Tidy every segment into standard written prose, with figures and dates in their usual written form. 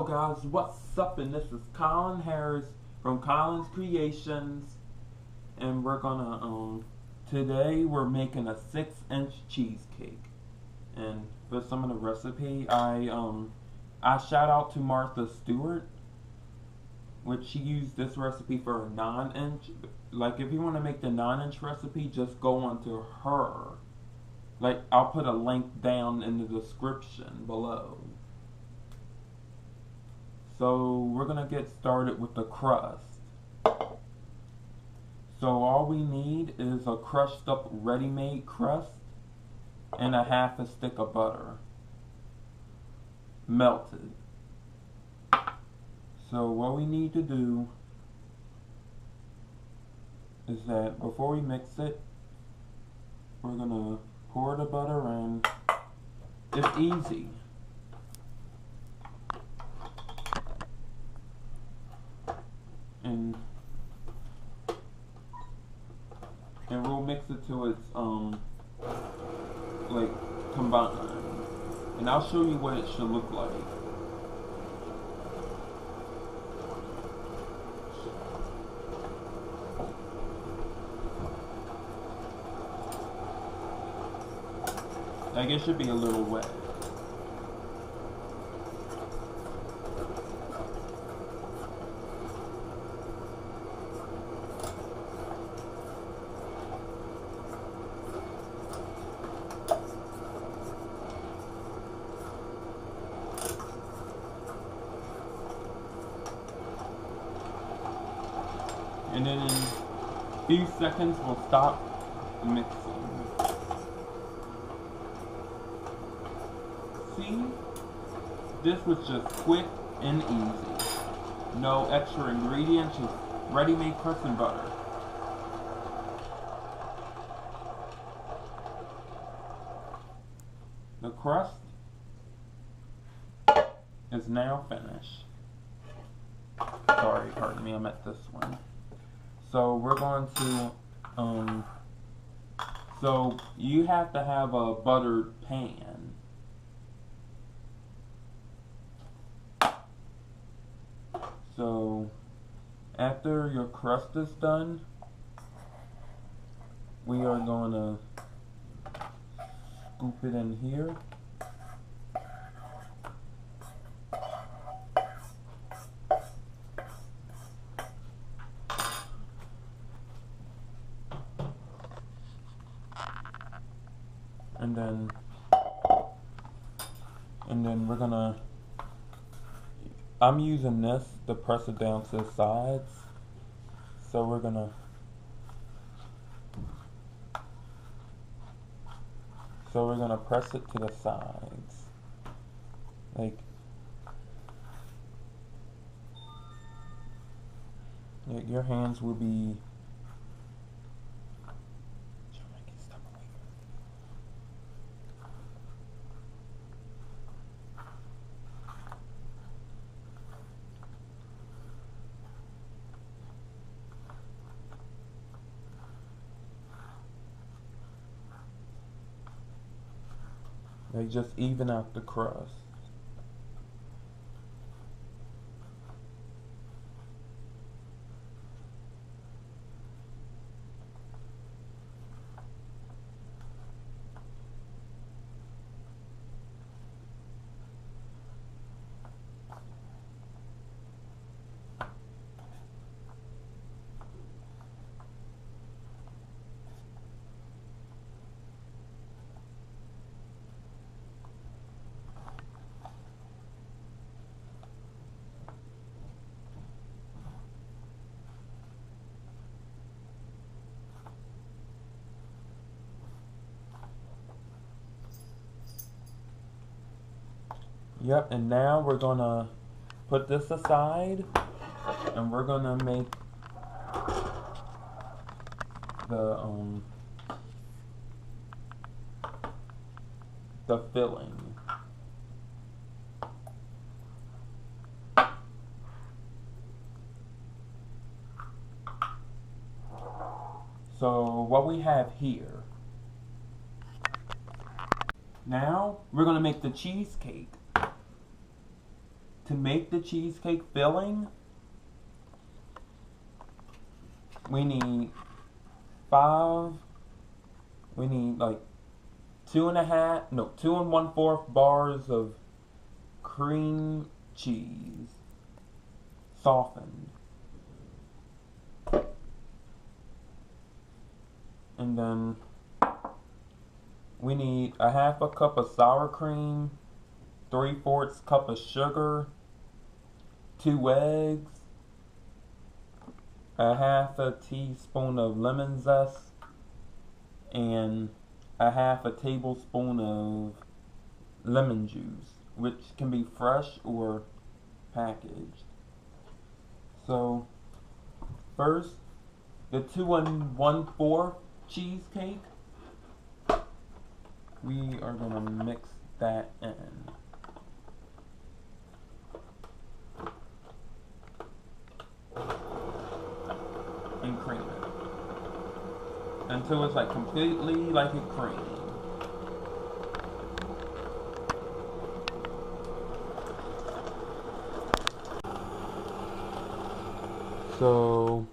guys, what's up? And this is Collin Harris from Collin's Creations, and we're gonna today we're making a 6-inch cheesecake. And for some of the recipe, I shout out to Martha Stewart, which she used this recipe for a 9-inch. Like, if you want to make the 9-inch recipe, just go onto her. Like, I'll put a link down in the description below. So we're gonna get started with the crust. So all we need is a crushed up ready-made crust and a half a stick of butter, melted. So what we need to do is that before we mix it, we're gonna pour the butter in. It's easy. And we'll mix it till it's like combined, and I'll show you what it should look like. Like, it should be a little wet. And then in a few seconds, we'll stop mixing. See? This was just quick and easy. No extra ingredients, just ready-made crust and butter. The crust is now finished. Sorry, pardon me, I'm at this one. So we're going to, so you have to have a buttered pan. So after your crust is done, we are going to scoop it in here. And then we're gonna, I'm using this to press it down to the sides. So we're gonna press it to the sides. Like, your hands will be they just even out the crust. Yep, and now we're gonna put this aside, and we're gonna make the filling. So what we have here, now we're gonna make the cheesecake. to make the cheesecake filling, we need like 2 1/4 bars of cream cheese, softened. And then we need a 1/2 cup of sour cream, 3/4 cup of sugar, 2 eggs, a 1/2 teaspoon of lemon zest, and a 1/2 tablespoon of lemon juice, which can be fresh or packaged. So first, the 2 1/4 cheesecake, we are going to mix that in. And cream it until it's like completely like a cream. So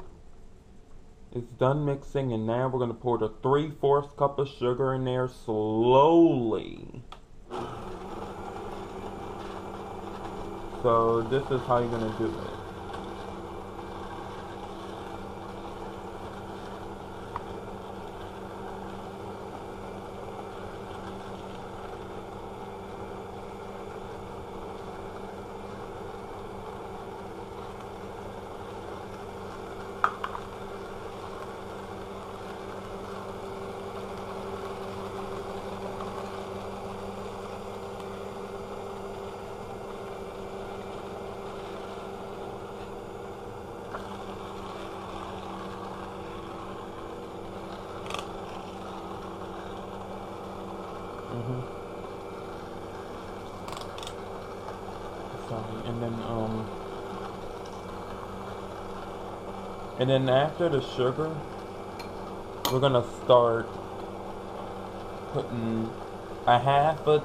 it's done mixing, and now we're going to pour the 3/4 cup of sugar in there slowly. So this is how you're going to do it. And then after the sugar, we're gonna start putting a 1/2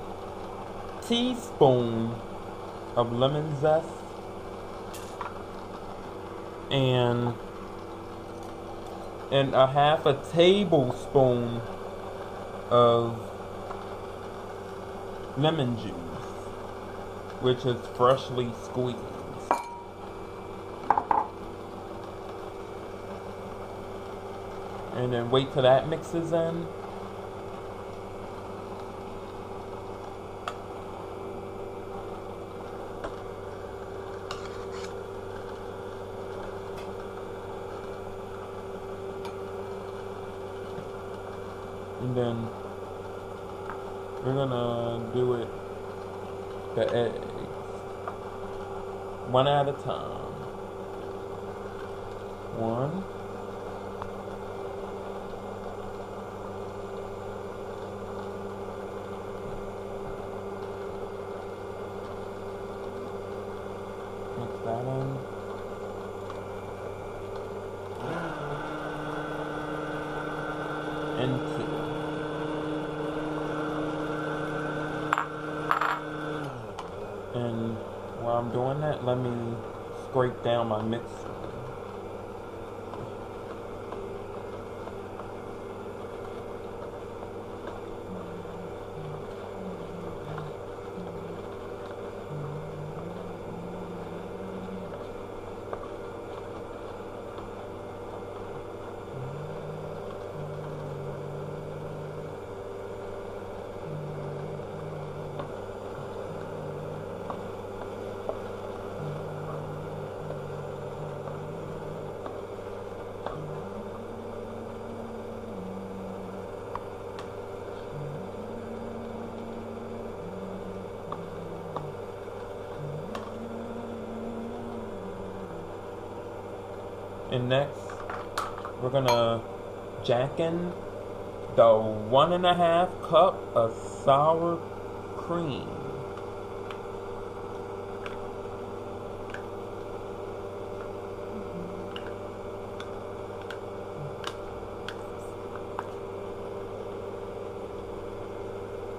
teaspoon of lemon zest and a 1/2 tablespoon of lemon juice, which is freshly squeezed. And then wait till that mixes in. And then we're gonna do it, the eggs, one at a time. One. Mix that in. And 2. And while I'm doing that, let me scrape down my mixer. And next, we're gonna jack in the 1½ cup of sour cream.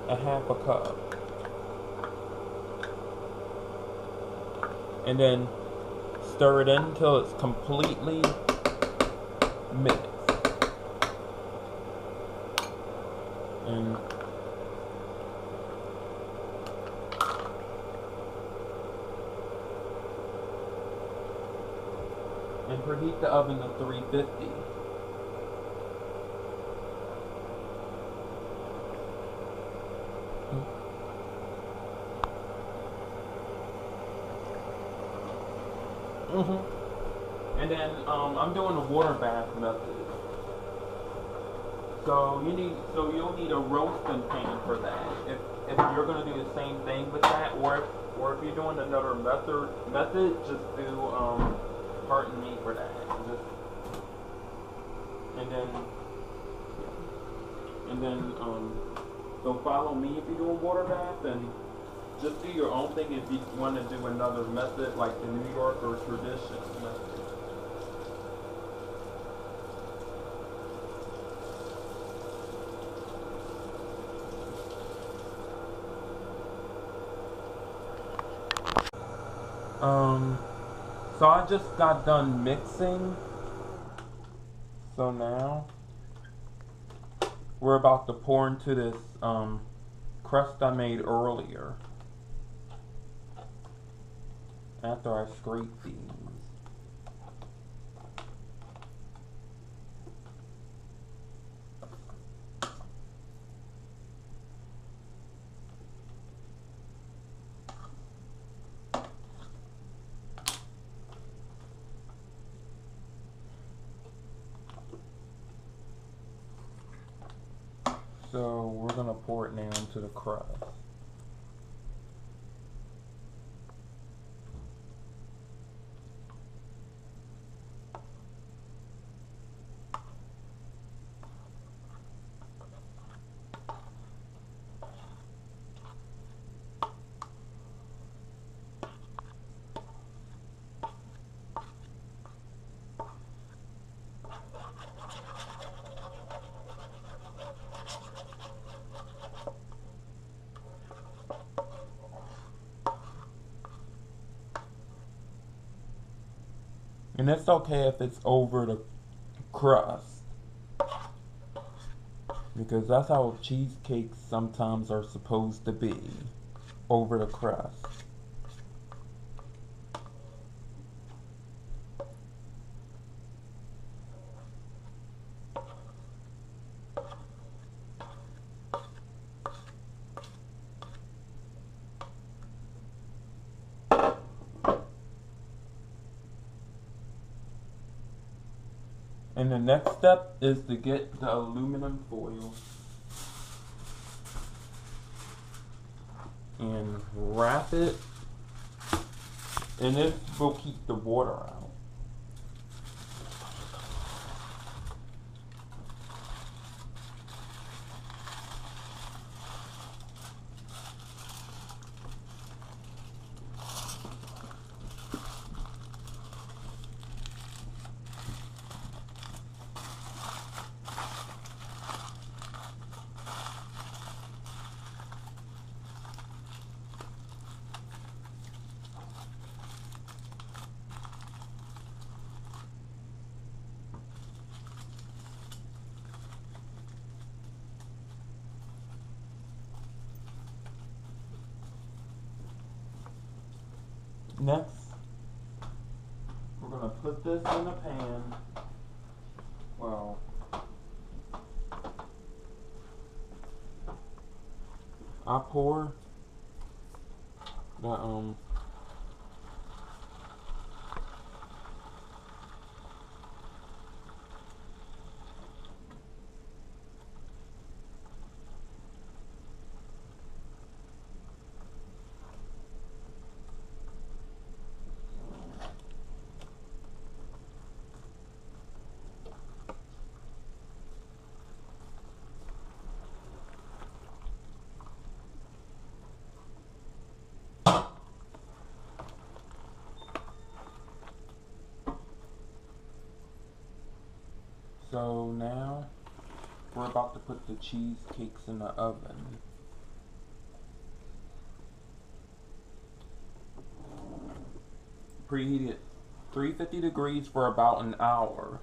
A 1/2 cup. and then stir it in until it's completely mixed. And preheat the oven to 350. And then I'm doing the water bath method. So you'll need a roasting pan for that. If you're gonna do the same thing with that, or if you're doing another method, just do pardon me for that. And then so follow me if you're doing water bath, and just do your own thing if you want to do another method like the New York or tradition method. So I just got done mixing. So now we're about to pour into this crust I made earlier after I scraped these. So we're gonna pour it now into the crust. And it's okay if it's over the crust, because that's how cheesecakes sometimes are supposed to be, over the crust. And the next step is to get the aluminum foil and wrap it, and this will keep the water out. Next, we're going to put this in a pan. Well, I pour the So now we're about to put the cheesecakes in the oven. preheated 350 degrees for about an hour.